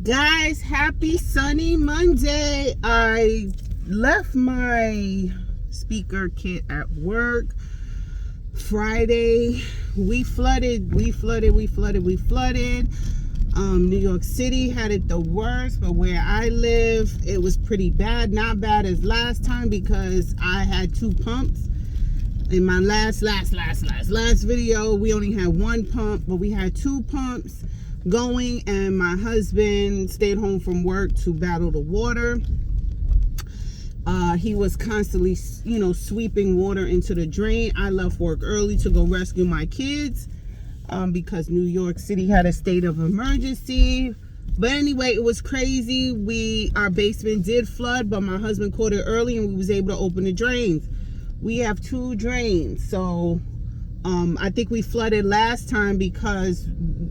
Guys, happy sunny Monday. I left my speaker kit at work Friday. We flooded. New York City had it the worst, but where I live, it was pretty bad. Not bad as last time because I had two pumps. In my last video, we only had one pump, but we had two pumps going, and my husband stayed home from work to battle the water. He was constantly, sweeping water into the drain. I left work early to go rescue my kids because New York City had a state of emergency. But anyway, it was crazy. Our basement did flood, but my husband caught it early and we was able to open the drains. We have two drains, so I think we flooded last time because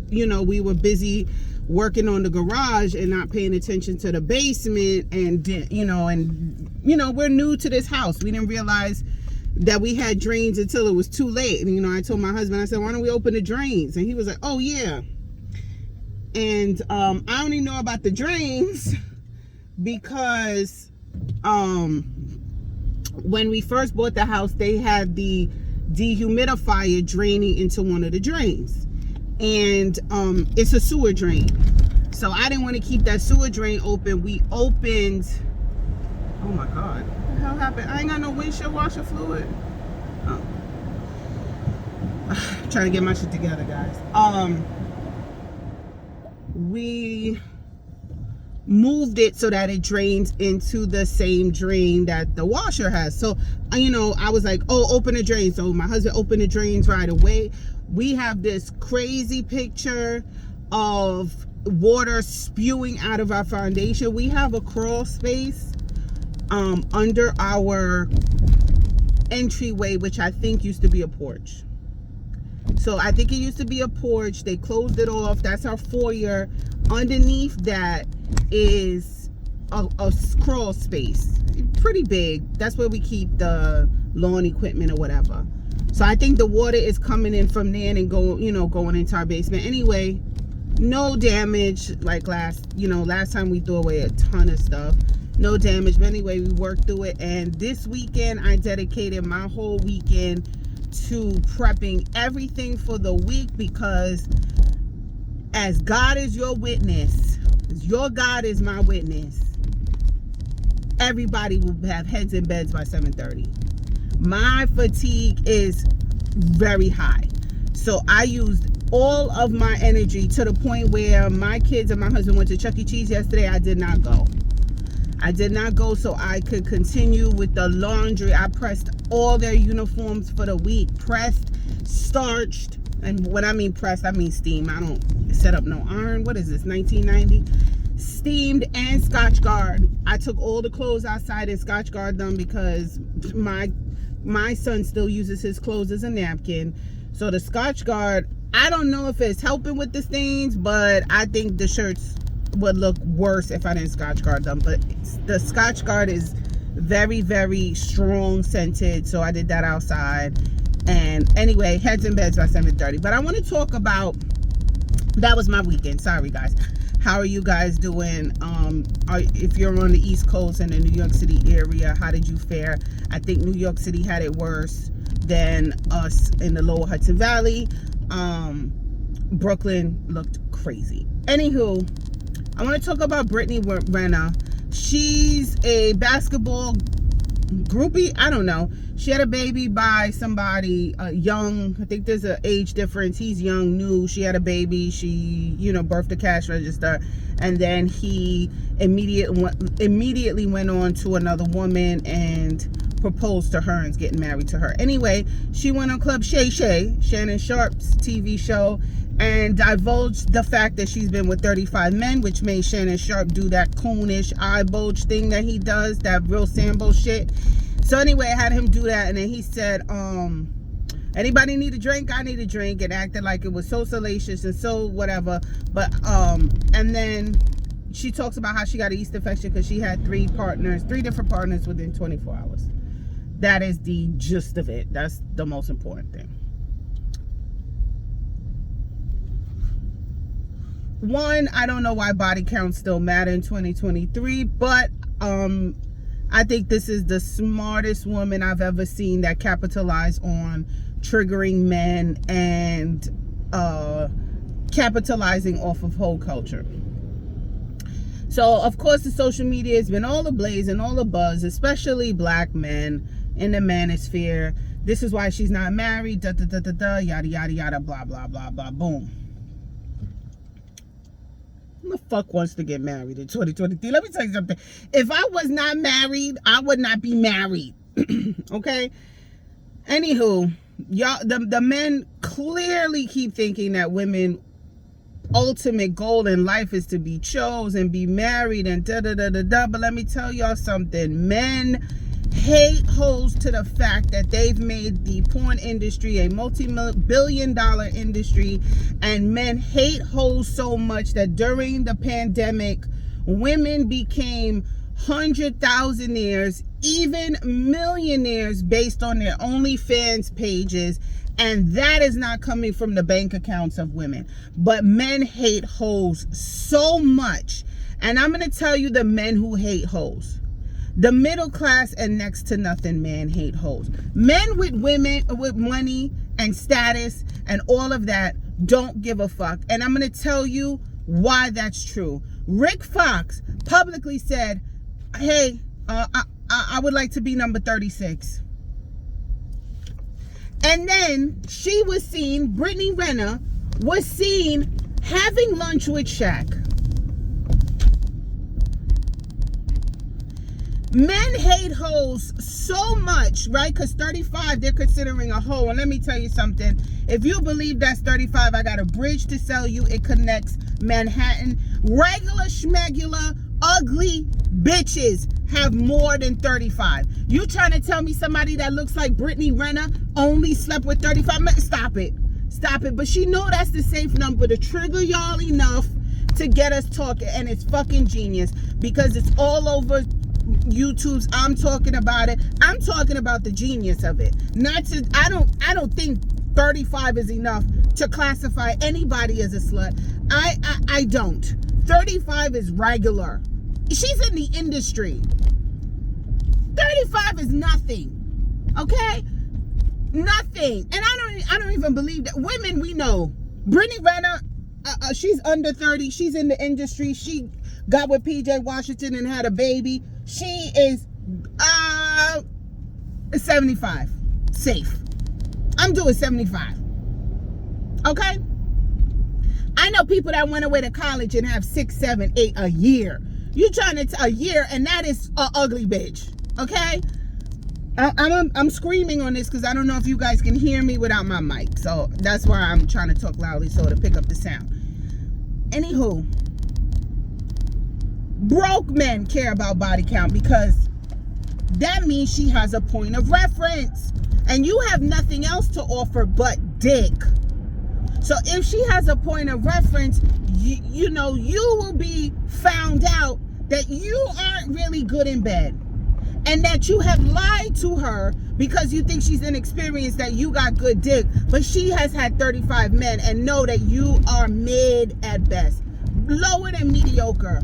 we were busy working on the garage and not paying attention to the basement, and we're new to this house. We didn't realize that we had drains until it was too late. And I told my husband, I said, why don't we open the drains? And he was like, oh yeah. And I only know about the drains because when we first bought the house, they had the dehumidifier draining into one of the drains, and it's a sewer drain, so I didn't want to keep that sewer drain open. We opened, oh my god, what the hell happened? I ain't got no windshield washer fluid. Trying to get my shit together, guys. We moved it so that it drains into the same drain that the washer has. So I was like, oh, open the drain. So my husband opened the drains right away. We have this crazy picture of water spewing out of our foundation. We have a crawl space under our entryway, which I think used to be a porch. So I think it used to be a porch. They closed it off. That's our foyer. Underneath that is a crawl space, pretty big. That's where we keep the lawn equipment or whatever. So I think the water is coming in from there and going into our basement. Anyway, no damage like last time we threw away a ton of stuff. No damage, but anyway, we worked through it. And this weekend I dedicated my whole weekend to prepping everything for the week, because as God is your witness, your God is my witness, everybody will have heads in beds by 7:30. My fatigue is very high, so I used all of my energy to the point where my kids and my husband went to Chuck E. Cheese yesterday. I did not go so I could continue with the laundry. I pressed all their uniforms for the week, pressed, starched, and when I mean pressed, I mean steam. I don't set up no iron. What is this, 1990? Steamed and Scotch Guard. I took all the clothes outside and Scotch Guard them because my son still uses his clothes as a napkin. So the Scotch Guard, I don't know if it's helping with the stains, but I think the shirts would look worse if I didn't Scotch Guard them. But the Scotch Guard is very, very strong scented, so I did that outside. And anyway, heads in beds by 7:30. But I want to talk about, that was my weekend. Sorry guys, how are you guys doing? If you're on the East Coast and the New York City area, how did you fare? I think New York City had it worse than us in the lower Hudson Valley. Brooklyn looked crazy. Anywho, I want to talk about Brittany Renner. She's a basketball groupie. I don't know. She had a baby by somebody young. I think there's an age difference. He's young, new. She had a baby. She, birthed the cash register. And then he immediately went on to another woman and proposed to her and is getting married to her. Anyway, she went on Club Shay Shay, Shannon Sharp's TV show, and divulged the fact that she's been with 35 men, which made Shannon Sharp do that coonish eye bulge thing that he does, that real Sambo shit. So anyway, I had him do that, and then he said, anybody need a drink? I need a drink, and acted like it was so salacious and so whatever. But and then she talks about how she got a yeast infection because she had three different partners within 24 hours. That is the gist of it. That's the most important thing. one, I don't know why body counts still matter in 2023, but I think this is the smartest woman I've ever seen that capitalized on triggering men and capitalizing off of whole culture. So, of course, the social media has been all ablaze and all abuzz, especially black men in the manosphere. This is why she's not married, yada, yada, yada, blah, blah, blah, blah, boom. Who the fuck wants to get married in 2023? Let me tell you something. If I was not married, I would not be married. Okay? Anywho, y'all, the men clearly keep thinking that women ultimate goal in life is to be chosen and be married and da-da-da-da-da. But let me tell y'all something. Men hate hoes to the fact that they've made the porn industry a multi-billion-dollar industry, and men hate hoes so much that during the pandemic, women became 100,000aires, even millionaires based on their OnlyFans pages, and that is not coming from the bank accounts of women. But men hate hoes so much, and I'm going to tell you the men who hate hoes. The middle class and next to nothing man hate hoes. Men with women, with money and status and all of that don't give a fuck. And I'm going to tell you why that's true. Rick Fox publicly said, hey, I would like to be number 36. And then she was seen, Brittany Renner was seen having lunch with Shaq. Men hate hoes so much, right? Because 35, they're considering a hoe. And let me tell you something. If you believe that's 35, I got a bridge to sell you. It connects Manhattan. Regular, schmegular, ugly bitches have more than 35. You trying to tell me somebody that looks like Brittany Renner only slept with 35? Stop it. Stop it. But she know that's the safe number to trigger y'all enough to get us talking. And it's fucking genius because it's all over YouTube's. I'm talking about it. I'm talking about the genius of it. Not to, I don't think 35 is enough to classify anybody as a slut. I don't. 35 is regular. She's in the industry. 35 is nothing. Okay? Nothing. And I don't even believe that. Women we know. Brittany Renner, she's under 30. She's in the industry. She got with PJ Washington and had a baby. She is 75. Safe. I'm doing 75. Okay? I know people that went away to college and have 6, 7, 8 a year. You trying to a year, and that is a ugly bitch. Okay? I'm screaming on this because I don't know if you guys can hear me without my mic. So that's why I'm trying to talk loudly so to pick up the sound. Anywho, broke men care about body count because that means she has a point of reference. And you have nothing else to offer but dick. So if she has a point of reference, you know, you will be found out that you aren't really good in bed. And that you have lied to her because you think she's inexperienced, that you got good dick. But she has had 35 men and know that you are mid at best. Lower than mediocre.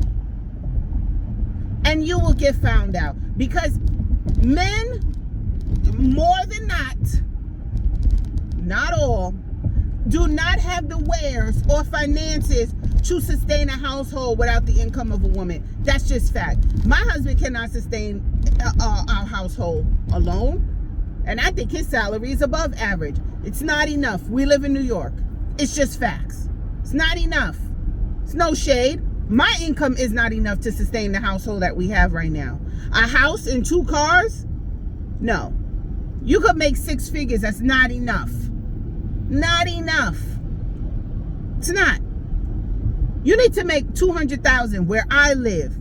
And you will get found out. Because men, more than not all, do not have the wares or finances to sustain a household without the income of a woman. That's just fact. My husband cannot sustain our household alone. And I think his salary is above average. It's not enough. We live in New York. It's just facts. It's not enough. It's no shade. My income is not enough to sustain the household that we have right now. A house and 2 cars? No. You could make 6 figures. That's not enough. Not enough. It's not. You need to make $200,000 where I live.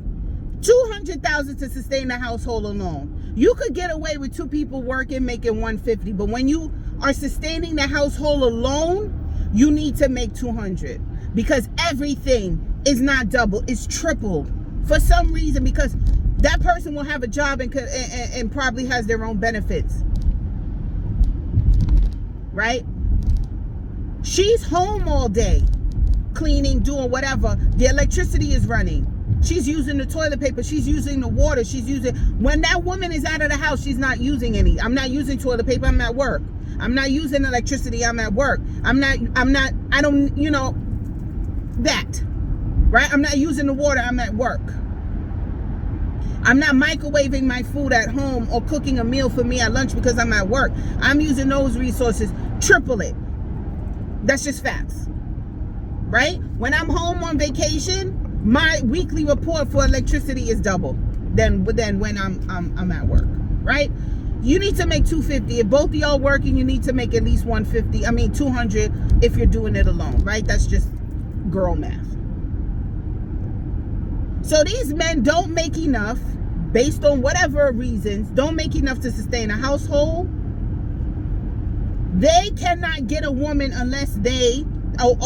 $200,000 to sustain the household alone. You could get away with 2 people working, making $150, but when you are sustaining the household alone, you need to make $200 because everything is not double, it's tripled for some reason, because that person will have a job and probably has their own benefits, right? She's home all day cleaning, doing whatever, the electricity is running. She's using the toilet paper. She's using the water. When that woman is out of the house, she's not using any. I'm not using toilet paper. I'm at work. I'm not using electricity. I'm at work. I don't, that, right? I'm not using the water. I'm at work. I'm not microwaving my food at home or cooking a meal for me at lunch because I'm at work. I'm using those resources, triple it. That's just facts, right? When I'm home on vacation, my weekly report for electricity is double than when I'm at work, right? You need to make $250. If both of y'all working, you need to make at least $200 if you're doing it alone, right? That's just girl math. So these men don't make enough, based on whatever reasons, don't make enough to sustain a household. They cannot get a woman a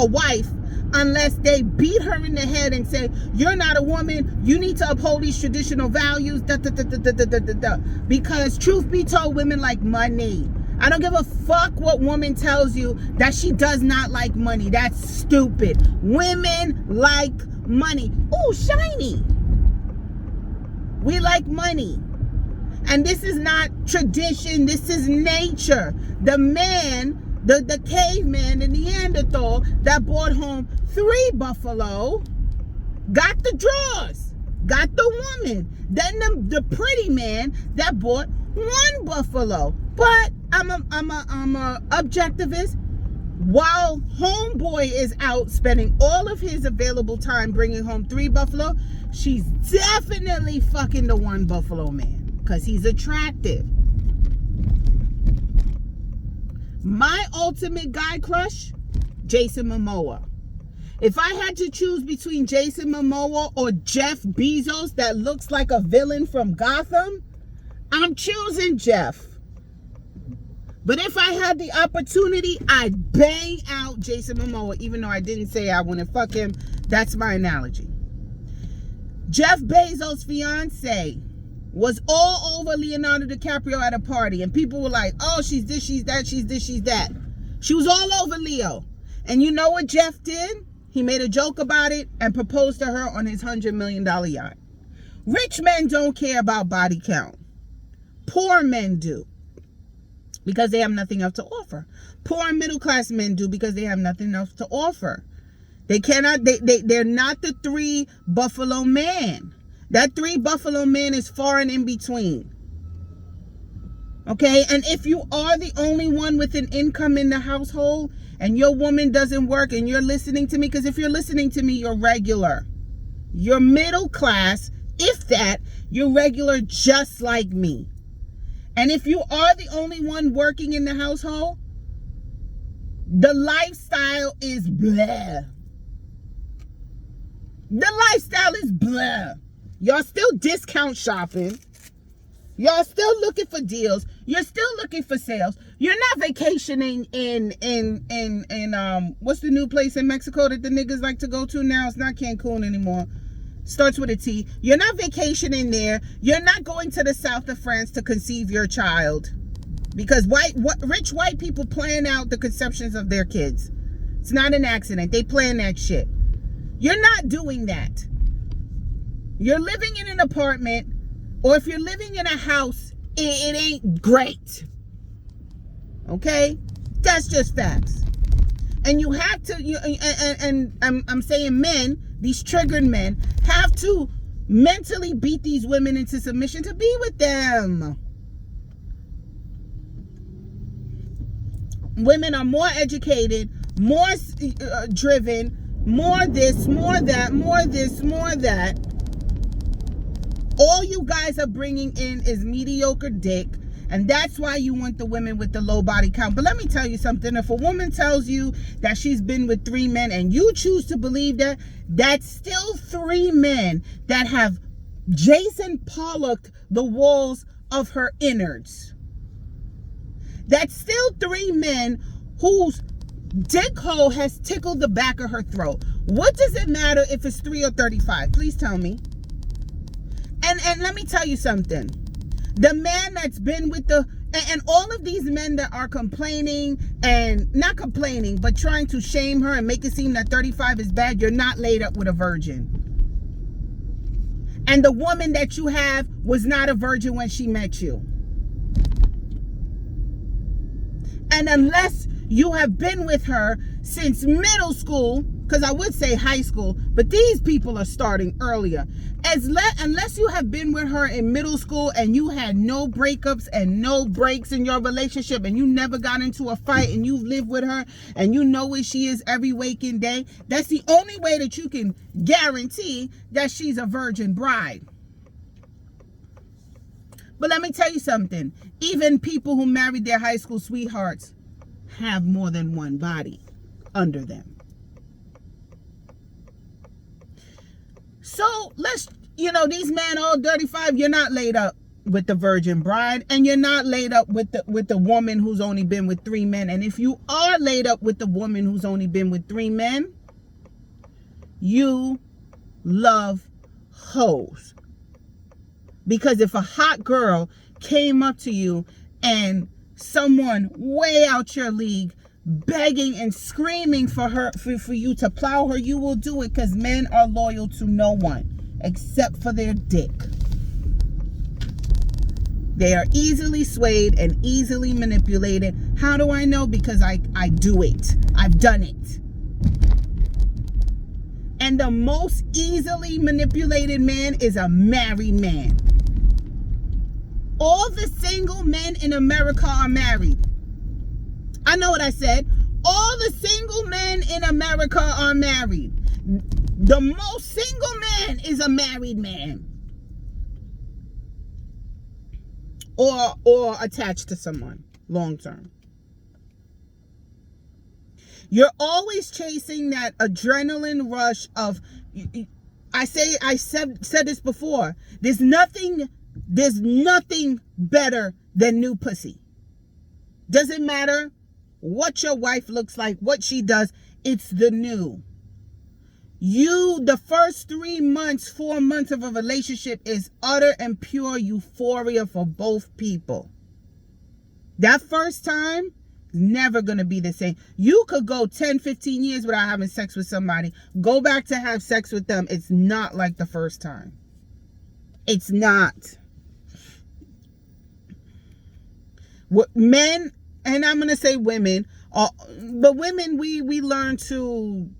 wife, unless they beat her in the head and say, you're not a woman, you need to uphold these traditional values, Because truth be told, women like money. I don't give a fuck what woman tells you that she does not like money. That's stupid. Women like money. Ooh, shiny. We like money. And this is not tradition. This is nature. The man, the caveman, the Neanderthal that brought home 3 buffalo got the draws, got the woman. Then the pretty man that bought 1 buffalo. But I'm a objectivist. While homeboy is out spending all of his available time bringing home 3 buffalo, she's definitely fucking the 1 buffalo man because he's attractive. My ultimate guy crush, Jason Momoa. If I had to choose between Jason Momoa or Jeff Bezos that looks like a villain from Gotham, I'm choosing Jeff. But if I had the opportunity, I'd bang out Jason Momoa, even though I didn't say I want to fuck him. That's my analogy. Jeff Bezos' fiance was all over Leonardo DiCaprio at a party, and people were like, oh, she's this, she's that, she's this, she's that. She was all over Leo. And you know what Jeff did? He made a joke about it and proposed to her on his $100 million yacht. Rich men don't care about body count. Poor men do, because they have nothing else to offer. Poor and middle class men do because they have nothing else to offer. They're not the 3 buffalo man. That 3 buffalo man is far and in between. Okay? And if you are the only one with an income in the household and your woman doesn't work and you're listening to me, because if you're listening to me, you're regular. You're middle class. If that, you're regular just like me. And if you are the only one working in the household, the lifestyle is blah. The lifestyle is blah. Y'all still discount shopping. Y'all still looking for deals. You're still looking for sales. You're not vacationing in what's the new place in Mexico that the niggas like to go to now? It's not Cancun anymore. Starts with a T. You're not vacationing there. You're not going to the south of France to conceive your child. Because rich white people plan out the conceptions of their kids. It's not an accident. They plan that shit. You're not doing that. You're living in an apartment, or if you're living in a house, it ain't great. Okay? That's just facts. And you have to, I'm saying men, these triggered men, have to mentally beat these women into submission to be with them. Women are more educated, more driven, more this, more that, more this, more that. All you guys are bringing in is mediocre dick, and that's why you want the women with the low body count. But let me tell you something. If a woman tells you that she's been with 3 men and you choose to believe that, that's still 3 men that have Jason Pollocked the walls of her innards. That's still 3 men whose dick hole has tickled the back of her throat. What does it matter if it's 3 or 35? Please tell me. And let me tell you something. The man that's been with the And all of these men that are complaining, and not complaining, but trying to shame her and make it seem that 35 is bad, you're not laid up with a virgin. And the woman that you have was not a virgin when she met you. And unless you have been with her since middle school, because I would say high school, but these people are starting earlier. Unless you have been with her in middle school and you had no breakups and no breaks in your relationship and you never got into a fight and you've lived with her and you know where she is every waking day, that's the only way that you can guarantee that she's a virgin bride. But let me tell you something. Even people who married their high school sweethearts have more than one body under them. So these men all 35, you're not laid up with the virgin bride, and you're not laid up with the woman who's only been with 3 men. And if you are laid up with the woman who's only been with 3 men, you love hoes. Because if a hot girl came up to you and someone way out your league begging and screaming for you to plow her, you will do it, because men are loyal to no one except for their dick. They are easily swayed and easily manipulated. How do I know? Because I do it. I've done it. And the most easily manipulated man is a married man. All the single men in America are married. I know what I said. All the single men in America are married. The most single man is a married man. Or attached to someone long term. You're always chasing that adrenaline rush of, I said this before. There's nothing better than new pussy. Doesn't matter what your wife looks like, what she does, it's the new. The first 3 months, 4 months of a relationship is utter and pure euphoria for both people. That first time is never going to be the same. You could go 10, 15 years without having sex with somebody. Go back to have sex with them. It's not like the first time. It's not. Men, and I'm going to say women, but women, we learn to,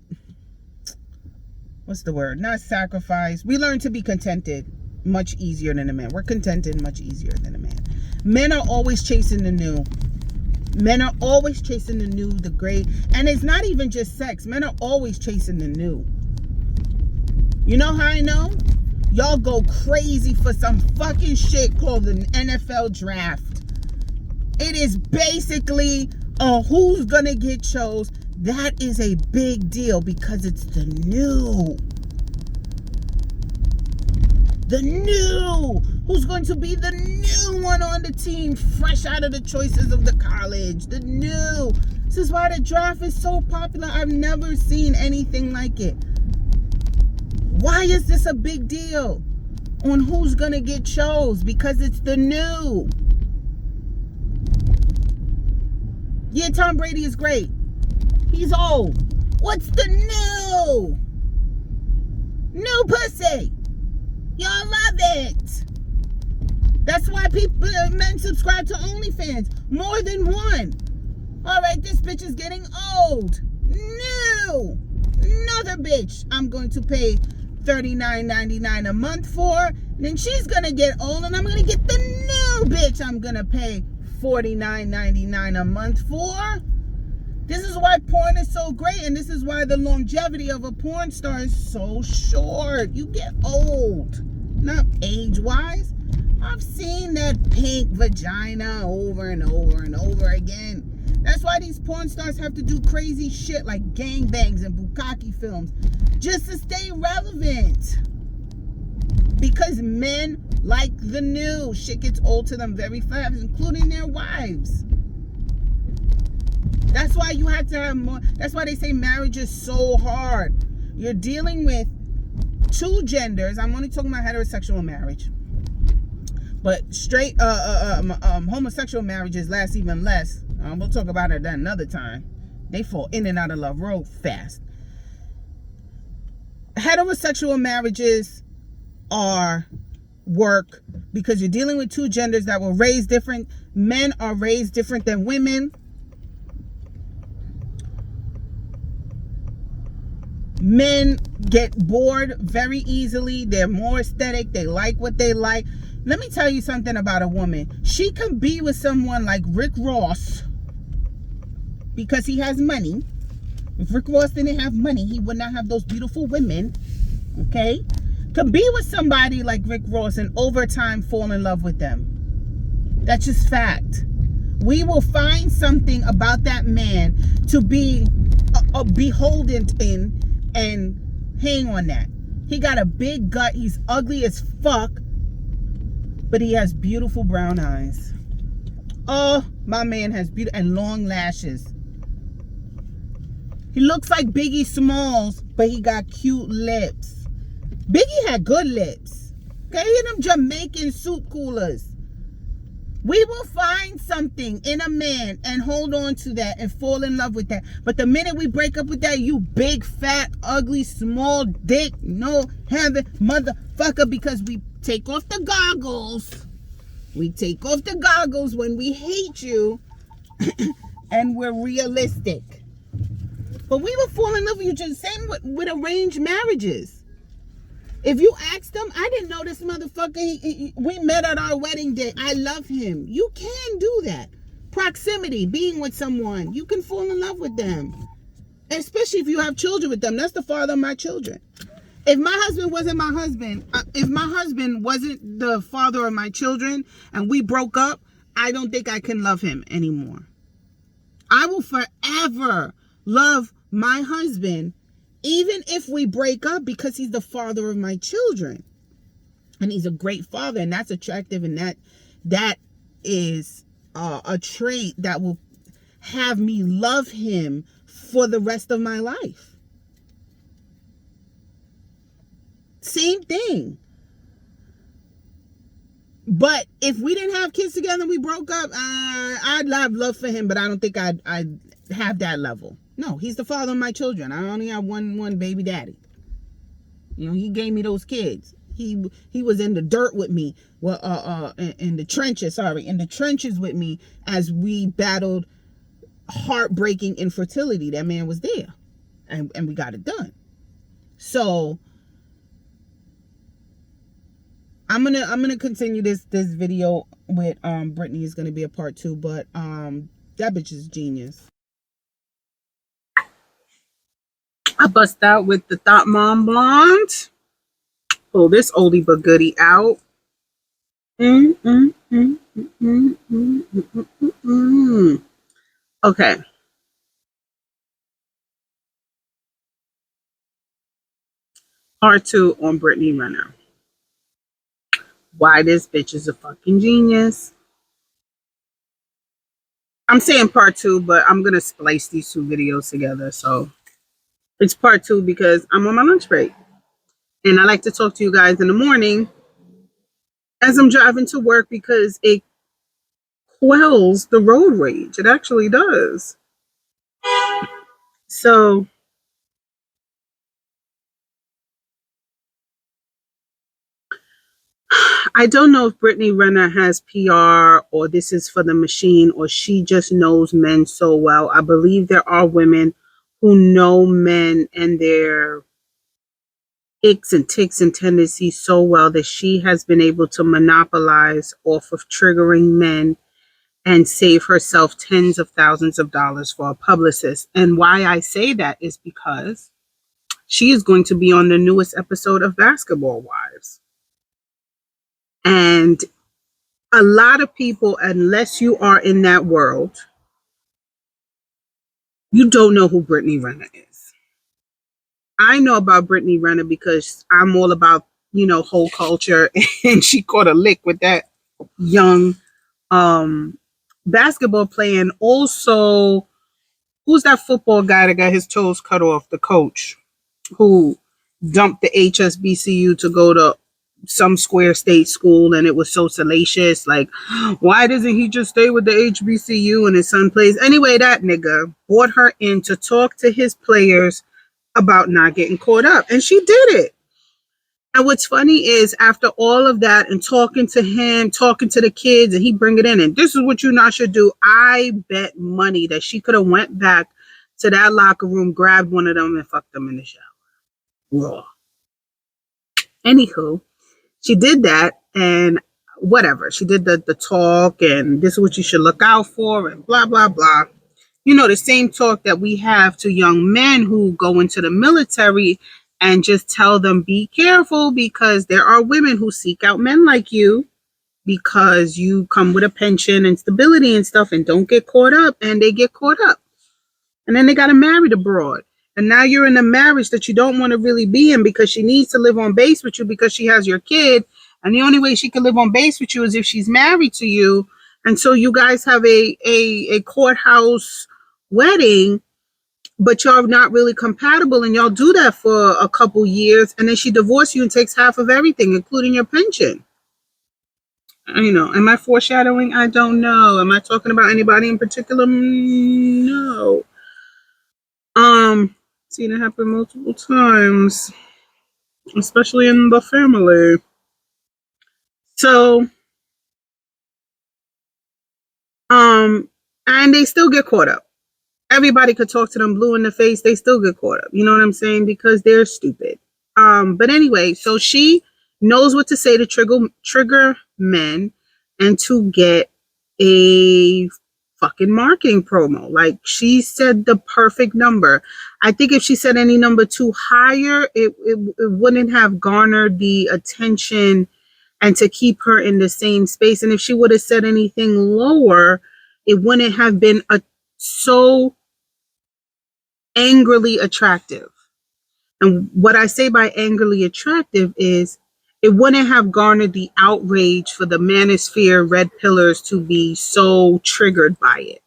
what's the word? Not sacrifice. We learn to be contented much easier than a man. We're contented much easier than a man. Men are always chasing the new. Men are always chasing the new, the great. And it's not even just sex. Men are always chasing the new. You know how I know? Y'all go crazy for some fucking shit called the NFL draft. It is basically who's gonna get chose. That is a big deal because it's the new. The new. Who's going to be the new one on the team, fresh out of the choices of the college. The new. This is why the draft is so popular. I've never seen anything like it. Why is this a big deal on who's gonna get chose? Because it's the new. Yeah, Tom Brady is great. He's old. What's the new? New pussy. Y'all love it. That's why men subscribe to OnlyFans. More than one. All right, this bitch is getting old. New. Another bitch I'm going to pay $39.99 a month for. Then she's going to get old and I'm going to get the new bitch I'm going to pay $49.99 a month for. This is why porn is so great, and this is why the longevity of a porn star is so short. You get old, not age-wise. I've seen that pink vagina over and over and over again. That's why these porn stars have to do crazy shit like gangbangs and bukkake films just to stay relevant. Because men like the new. Shit gets old to them very fast, including their wives. That's why you have to have more. That's why they say marriage is so hard. You're dealing with two genders. I'm only talking about heterosexual marriage. But straight homosexual marriages last even less. We'll talk about it another time. They fall in and out of love real fast. Heterosexual marriages are work because you're dealing with two genders that were raised different. Men are raised different than women. Men get bored very easily. They're more aesthetic. They like what they like. Let me tell you something about a woman. She can be with someone like Rick Ross because he has money. If Rick Ross didn't have money, he would not have those beautiful women. Okay? Could be with somebody like Rick Ross and over time fall in love with them. That's just fact. We will find something about that man to be beholden in and hang on that. He got a big gut. He's ugly as fuck, but he has beautiful brown eyes. Oh, my man has beautiful and long lashes. He looks like Biggie Smalls, but he got cute lips. Biggie had good lips. Okay, them Jamaican soup coolers. We will find something in a man and hold on to that and fall in love with that. But the minute we break up with that, you big, fat, ugly, small dick, no heaven motherfucker, because we take off the goggles. We take off the goggles when we hate you and we're realistic. But we will fall in love with you just the same with arranged marriages. If you ask them, I didn't know this motherfucker, we met at our wedding day. I love him. You can do that. Proximity, being with someone, you can fall in love with them. Especially if you have children with them. That's the father of my children. If my husband wasn't my husband, if my husband wasn't the father of my children and we broke up, I don't think I can love him anymore. I will forever love my husband even if we break up, because he's the father of my children. And he's a great father, and that's attractive, and that is a trait that will have me love him for the rest of my life. Same thing. But if we didn't have kids together and we broke up, I'd have love for him, but I don't think I'd have that level. No, he's the father of my children. I only have one baby daddy. You know, he gave me those kids. He was in the dirt with me. Well, in the trenches with me as we battled heartbreaking infertility. That man was there, and we got it done. So I'm gonna continue this video with Brittany. Is gonna be a part 2, but that bitch is genius. I bust out with the Thought Mom Blonde. Pull this oldie but goodie out. Okay. Part 2 on Brittany Renner. Why this bitch is a fucking genius. I'm saying part 2, but I'm gonna splice these 2 videos together. So it's part 2 because I'm on my lunch break. And I like to talk to you guys in the morning as I'm driving to work because it quells the road rage. It actually does. So I don't know if Brittany Renner has PR or this is for the machine or she just knows men so well. I believe there are women who know men and their icks and ticks and tendencies so well that she has been able to monopolize off of triggering men and save herself tens of thousands of dollars for a publicist. And why I say that is because she is going to be on the newest episode of Basketball Wives. And a lot of people, unless you are in that world, you don't know who Brittany Renner is. I know about Brittany Renner because I'm all about, you know, whole culture, and she caught a lick with that young basketball player. And also, who's that football guy that got his toes cut off? The coach who dumped the HSBCU to go to some square state school, and it was so salacious. Like, why doesn't he just stay with the HBCU and his son plays? Anyway, that nigga brought her in to talk to his players about not getting caught up, and she did it. And what's funny is after all of that and talking to him, talking to the kids, and he bring it in, and this is what you not should do. I bet money that she could have went back to that locker room, grabbed one of them, and fucked them in the shower. Raw. Anywho, she did that, and whatever. She did the talk, and this is what you should look out for, and blah, blah, blah. You know, the same talk that we have to young men who go into the military and just tell them, be careful, because there are women who seek out men like you because you come with a pension and stability and stuff, and don't get caught up, and they get caught up. And then they got to marry the broad. And now you're in a marriage that you don't want to really be in because she needs to live on base with you because she has your kid. And the only way she can live on base with you is if she's married to you. And so you guys have a courthouse wedding, but y'all not really compatible. And y'all do that for a couple years. And then she divorces you and takes half of everything, including your pension. You know, am I foreshadowing? I don't know. Am I talking about anybody in particular? No. Seen it happen multiple times, especially in the family. So, and they still get caught up. Everybody could talk to them blue in the face. They still get caught up. You know what I'm saying? Because they're stupid. But anyway, so she knows what to say to trigger men and to get a fucking marketing promo. Like, she said the perfect number. I think if she said any number too higher, it wouldn't have garnered the attention and to keep her in the same space. And if she would have said anything lower, it wouldn't have been so angrily attractive. And what I say by angrily attractive is it wouldn't have garnered the outrage for the manosphere red pillars to be so triggered by it.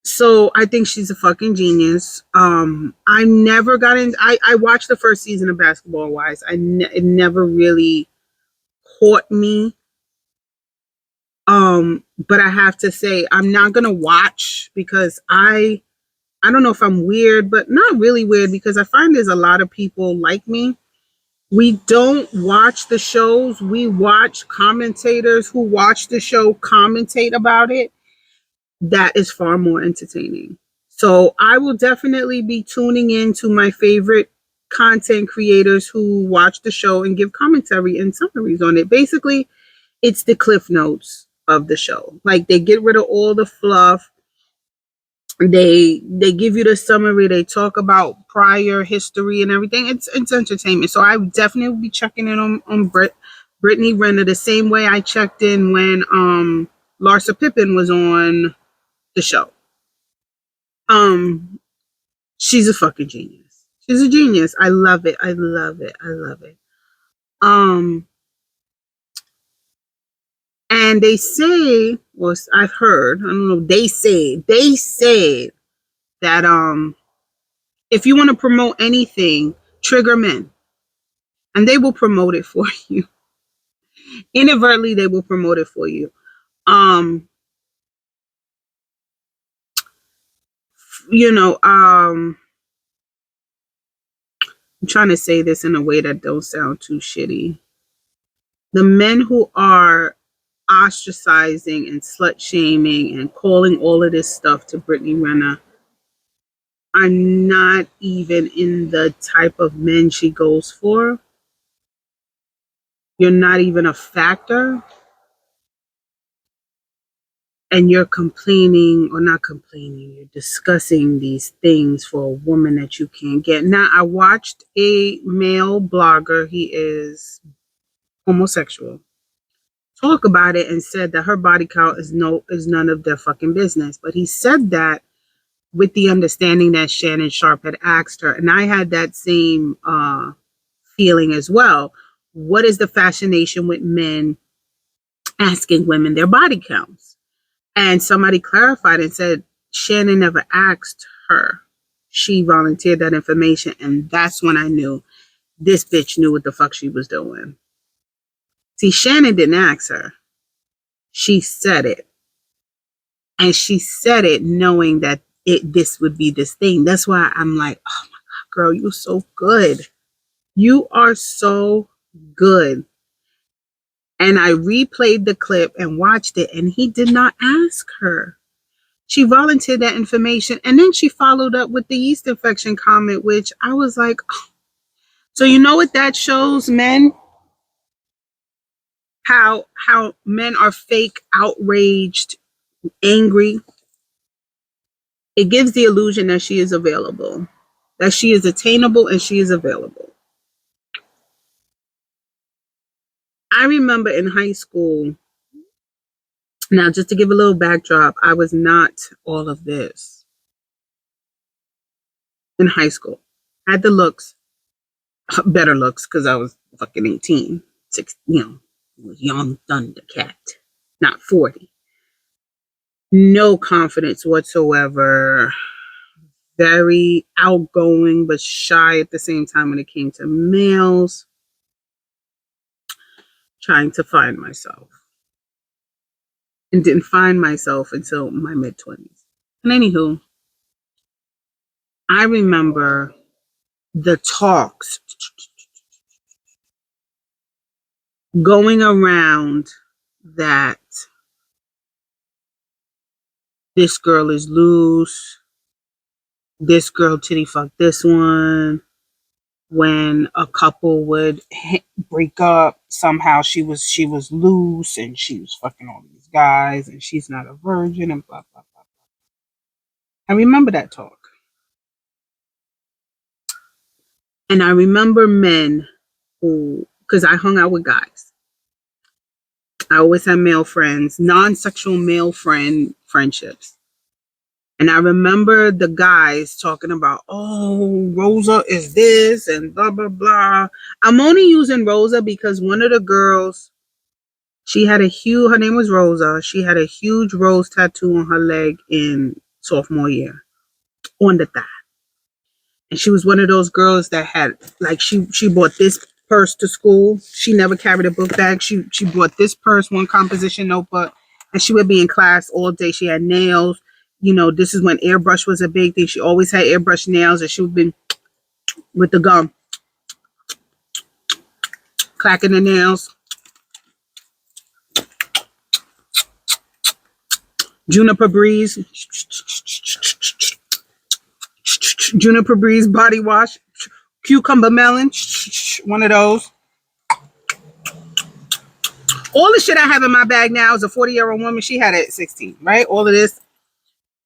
So I think she's a fucking genius. I never got in. I watched the first season of Basketball Wives. It never really caught me. But I have to say, I'm not gonna watch because I don't know if I'm weird, but not really weird, because I find there's a lot of people like me. We don't watch the shows. We watch commentators who watch the show commentate about it. That is far more entertaining. So I will definitely be tuning in to my favorite content creators who watch the show and give commentary and summaries on it. Basically, it's the cliff notes of the show. Like, they get rid of all the fluff. They give you the summary. They talk about prior history and everything. It's entertainment. So I would definitely be checking in on Brittany Renner the same way I checked in when Larsa Pippen was on the show. She's a fucking genius. She's a genius. I love it. I love it. I love it. And they say, well, I've heard, I don't know, they say that if you want to promote anything, trigger men. And they will promote it for you. Inadvertently, they will promote it for you. You know, I'm trying to say this in a way that don't sound too shitty. The men who are ostracizing and slut shaming and calling all of this stuff to Brittany Renner are not even in the type of men she goes for. You're not even a factor. And you're complaining, or not complaining, you're discussing these things for a woman that you can't get. Now, I watched a male blogger, he is homosexual, talk about it and said that her body count is none of their fucking business. But he said that with the understanding that Shannon Sharpe had asked her, and I had that same feeling as well. What is the fascination with men asking women their body counts? And somebody clarified and said, Shannon never asked her. she volunteered that information, and that's when I knew this bitch knew what the fuck she was doing. See, Shannon didn't ask her. She said it. And she said it knowing that this would be this thing. That's why I'm like, oh my God, girl, you're so good. You are so good. And I replayed the clip and watched it, and he did not ask her. She volunteered that information, and then she followed up with the yeast infection comment, which I was like, oh. So you know what that shows, men? How men are fake, outraged, angry. It gives the illusion that she is available, that she is attainable and she is available. I remember in high school, now just to give a little backdrop, I was not all of this in high school. I had the looks, better looks, because I was fucking 18, 16, was young Thundercat, not 40. No confidence whatsoever. Very outgoing, but shy at the same time when it came to males. Trying to find myself. And didn't find myself until my mid-20s. And anywho, I remember the talks going around that this girl is loose, this girl titty fuck this one. When a couple would break up, somehow she was loose and she was fucking all these guys and she's not a virgin and blah blah blah. I remember that talk. And I remember men who, because I hung out with guys. I always had male friends, non-sexual male friendships. And I remember the guys talking about, oh, Rosa is this and blah, blah, blah. I'm only using Rosa because one of the girls, her name was Rosa. She had a huge rose tattoo on her leg in sophomore year, on the thigh. And she was one of those girls that had, like, she bought this purse to school. She never carried a book bag. She bought this purse, one composition notebook, and she would be in class all day. She had nails. You know, this is when airbrush was a big thing. She always had airbrush nails, and she would be with the gum, clacking the nails. Juniper Breeze body wash, cucumber melon, one of those. All the shit I have in my bag now is a 40-year-old woman. She had it at 16, right? All of this.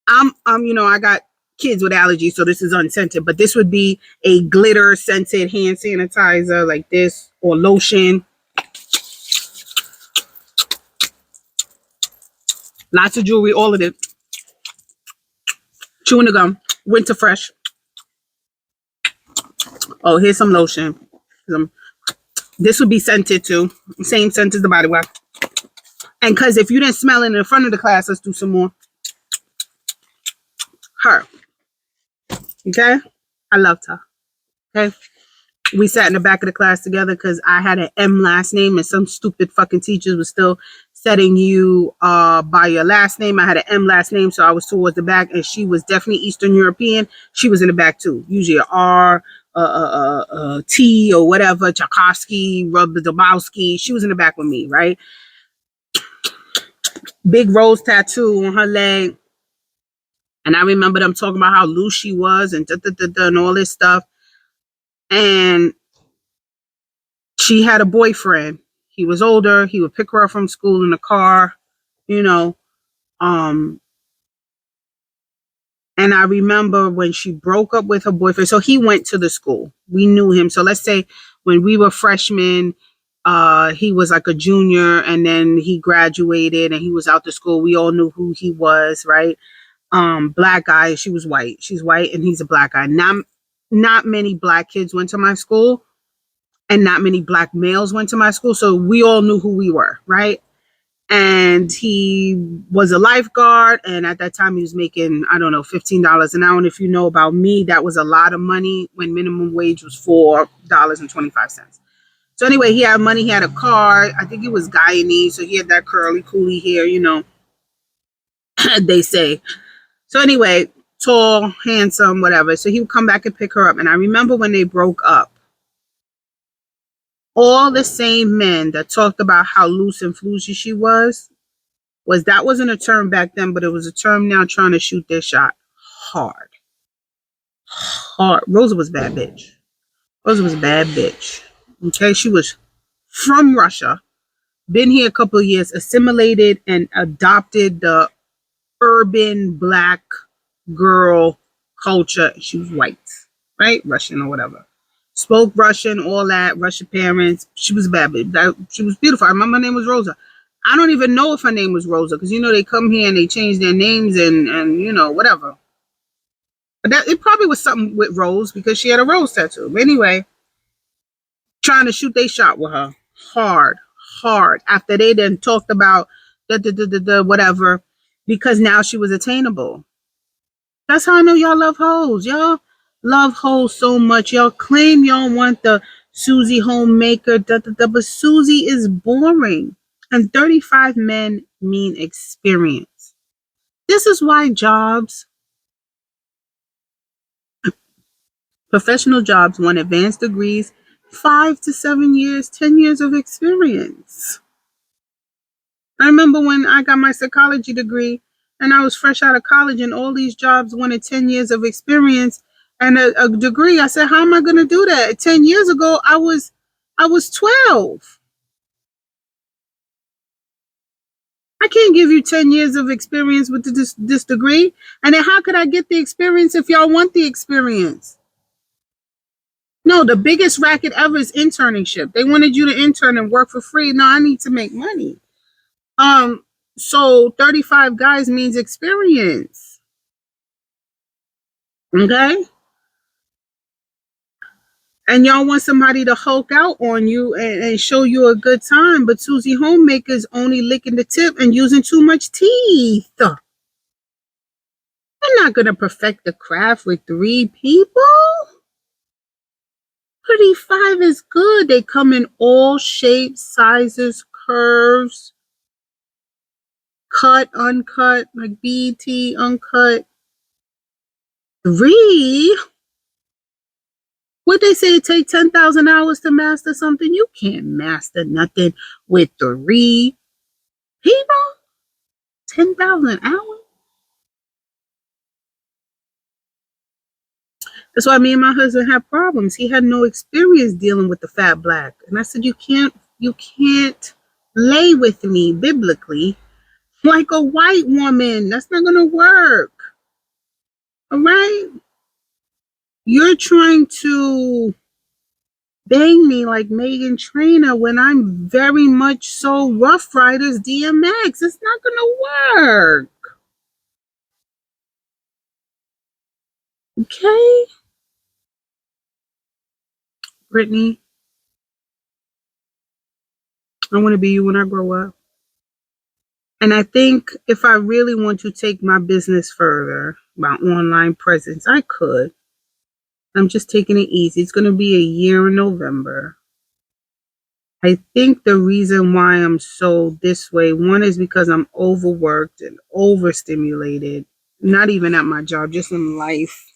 I got kids with allergies, so this is unscented, but this would be a glitter scented hand sanitizer like this, or lotion. Lots of jewelry, all of it. Chewing the gum. Winter Fresh. Oh, here's some lotion. This would be scented too. Same scent as the body wash. And because if you didn't smell it in the front of the class, let's do some more. Her. Okay? I loved her. Okay? We sat in the back of the class together because I had an M last name and some stupid fucking teachers was still setting you by your last name. I had an M last name, so I was towards the back, and she was definitely Eastern European. She was in the back too. Usually a R, T or whatever, Tchaikovsky, Dobowski. She was in the back with me, right? Big rose tattoo on her leg. And I remember them talking about how loose she was and and all this stuff. And she had a boyfriend. He was older. He would pick her up from school in the car, And I remember when she broke up with her boyfriend. So he went to the school. We knew him. So let's say when we were freshmen, he was like a junior, and then he graduated and he was out to school. We all knew who he was, right? Black guy. She was white. She's white and he's a black guy. Not many black kids went to my school, and not many black males went to my school. So we all knew who we were, right? and he was a lifeguard, and at that time he was making, I don't know, $15 an hour. And if you know about me, that was a lot of money when minimum wage was $4.25. So anyway, he had money, he had a car. I think he was Guyanese, so he had that curly coolie hair, they say. So anyway, tall, handsome, whatever. So he would come back and pick her up. And I remember when they broke up, all the same men that talked about how loose and flushy she was that wasn't a term back then, but it was a term now, trying to shoot their shot hard. Hard. Rosa was a bad bitch. Rosa was a bad bitch. Okay, she was from Russia, been here a couple of years, assimilated and adopted the urban black girl culture. She was white, right? Russian or whatever. Spoke Russian, all that, Russian parents. She was a bad bitch. She was beautiful. I remember her name was Rosa. I don't even know if her name was Rosa, because they come here and they change their names and whatever. But it probably was something with Rose, because she had a rose tattoo. But anyway, trying to shoot they shot with her hard after they then talked about the whatever, because now she was attainable. That's how I know y'all love hoes. Y'all love hoes so much. Y'all claim y'all want the Susie homemaker, but Susie is boring. And 35 men mean experience. This is why professional jobs want advanced degrees, 5 to 7 years, 10 years of experience. I remember when I got my psychology degree and I was fresh out of college, and all these jobs wanted 10 years of experience and a degree. I said, how am I going to do that? 10 years ago, I was 12. I can't give you 10 years of experience with this degree. And then how could I get the experience if y'all want the experience? No, the biggest racket ever is internship. They wanted you to intern and work for free. No, I need to make money. So 35 guys means experience. Okay? And y'all want somebody to hulk out on you and show you a good time, but Susie Homemaker's only licking the tip and using too much teeth. You're not going to perfect the craft with 3 people. 35 is good. They come in all shapes, sizes, curves, cut, uncut, like BT, uncut. 3? What they say, it take 10,000 hours to master something? You can't master nothing with 3 people. 10,000 hours. That's why me and my husband had problems. He had no experience dealing with the fat black. And I said, you can't lay with me biblically like a white woman. That's not going to work. All right? You're trying to bang me like Meghan Trainor when I'm very much so Rough Riders DMX. It's not going to work. Okay? Brittany, I want to be you when I grow up. And I think if I really want to take my business further, my online presence, I could. I'm just taking it easy. It's going to be a year in November. I think the reason why I'm so this way, one is because I'm overworked and overstimulated, not even at my job, just in life.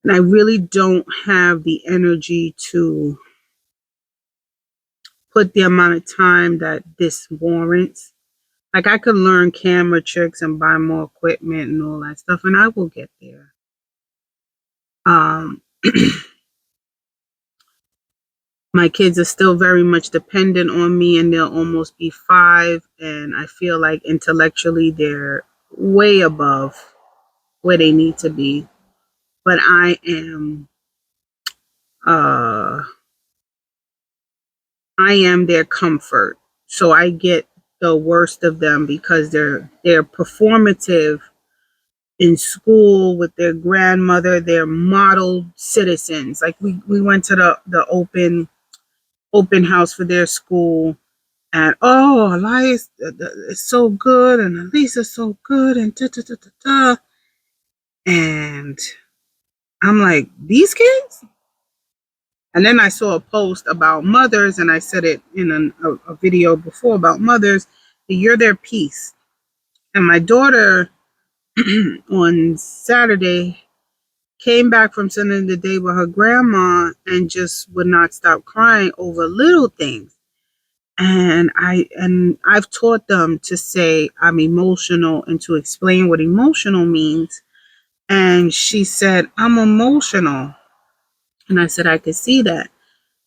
And I really don't have the energy to put the amount of time that this warrants. Like, I could learn camera tricks and buy more equipment and all that stuff, and I will get there. My kids are still very much dependent on me, and they'll almost be 5, and I feel like intellectually they're way above where they need to be. But I am their comfort. So I get the worst of them because they're performative in school with their grandmother. They're model citizens. Like we went to the open house for their school, And oh, Elias is so good, and Elisa's so good, and da da da da da. And I'm like, these kids? And then I saw a post about mothers, and I said it in a video before about mothers. You're their peace. And my daughter on Saturday came back from spending the day with her grandma and just would not stop crying over little things. And I've taught them to say I'm emotional and to explain what emotional means. And she said, I'm emotional. And I said, I could see that.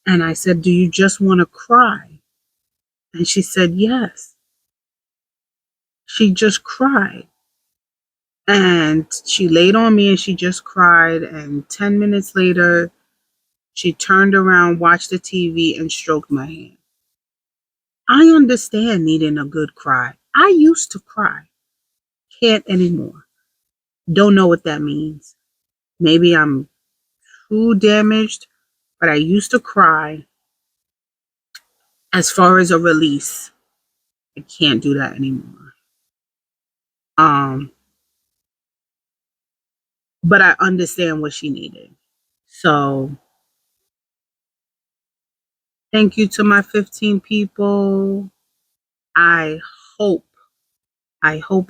And I said, do you just want to cry? And she said, yes. She just cried. And she laid on me and she just cried. And 10 minutes later, she turned around, watched the TV, and stroked my hand. I understand needing a good cry. I used to cry. Can't anymore. Don't know what that means. Maybe I'm too damaged, but I used to cry. As far as a release, I can't do that anymore. But I understand what she needed. So thank you to my 15 people. I hope, I hope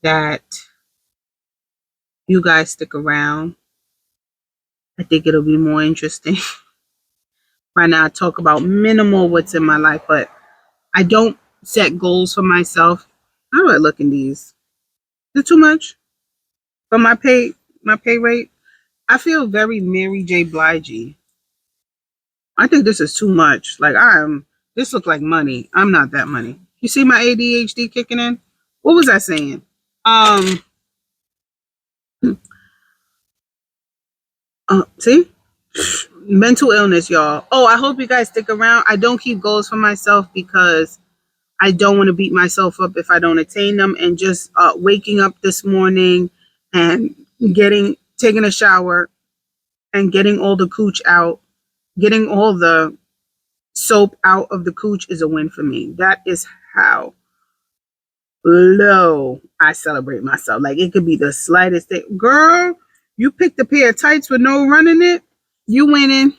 that you guys stick around. I think it'll be more interesting. Right now, I talk about minimal what's in my life, but I don't set goals for myself. How do I look in these? Is it too much for my pay rate? I feel very Mary J. Blige. I think this is too much. Like this looks like money. I'm not that money. You see my ADHD kicking in? What was I saying? Um, see? Mental illness, y'all. Oh, I hope you guys stick around. I don't keep goals for myself because I don't want to beat myself up if I don't attain them. And just waking up this morning and taking a shower and getting all the cooch out, getting all the soap out of the cooch is a win for me. That is how low I celebrate myself. Like it could be the slightest thing. Girl, you picked a pair of tights with no run in it, you winning.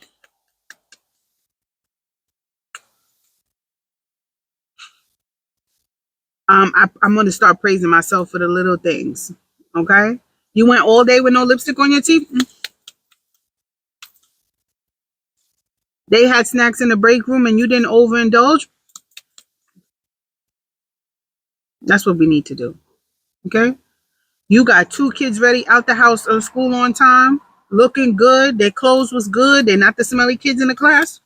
I'm gonna start praising myself for the little things. Okay? You went all day with no lipstick on your teeth? They had snacks in the break room and you didn't overindulge? That's what we need to do. Okay? You got 2 kids ready out the house or school on time, looking good, their clothes was good, they're not the smelly kids in the class.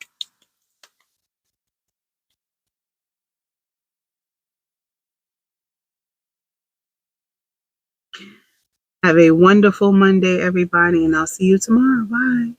Have a wonderful Monday, everybody, and I'll see you tomorrow. Bye.